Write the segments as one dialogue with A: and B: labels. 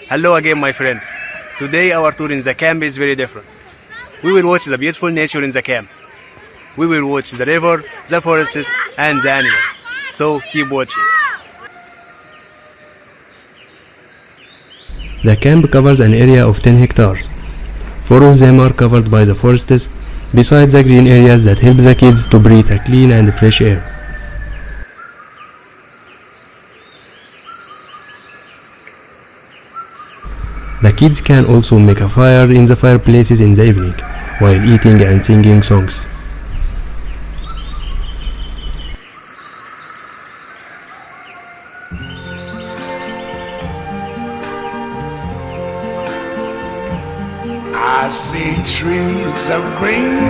A: Hello again, my friends. Today our tour in the camp is very different. We will watch the beautiful nature in the camp. We will watch the river, the forests, and the animals. So keep watching.
B: The camp covers an area of 10 hectares. 4 of them are covered by the forests, besides the green areas that help the kids to breathe a clean and fresh air. The kids can also make a fire in the fireplaces in the evening, while eating and singing songs.
C: I see trees of green,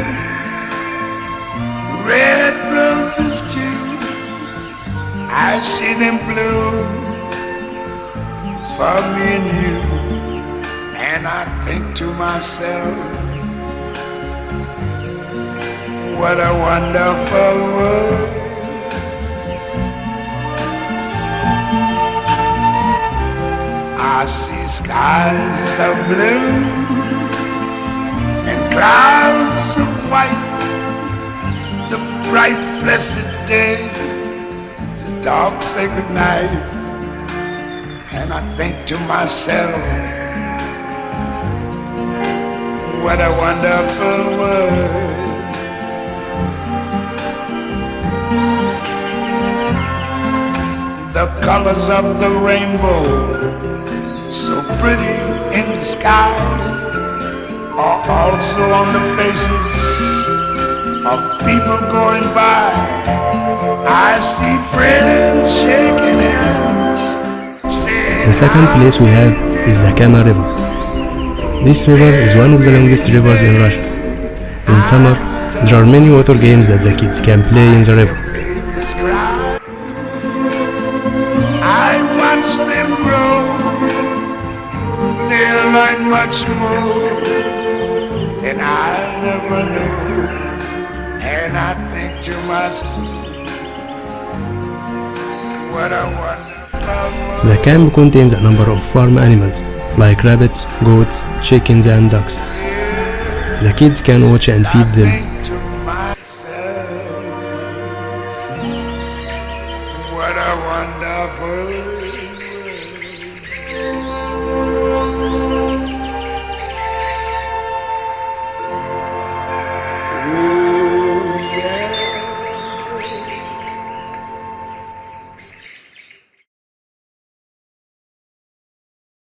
C: red roses too. I see them bloom for me and you. And I think to myself, what a wonderful world. I see skies of blue and clouds of white, the bright blessed day, the dark sacred night. And I think to myself, what a wonderful world. The colors of the rainbow, so pretty in the sky, are also on the faces of people going by. I see friends shaking hands.
B: The second place we have is the Kama River. This river is one of the longest rivers in Russia. In summer, there are many water games that the kids can play in the river.
C: I watch them grow. They learn much more than I never knew. And I think to myself, what a wonderful world.
B: The camp contains a number of farm animals like rabbits, goats, chickens and ducks. The kids can watch and feed them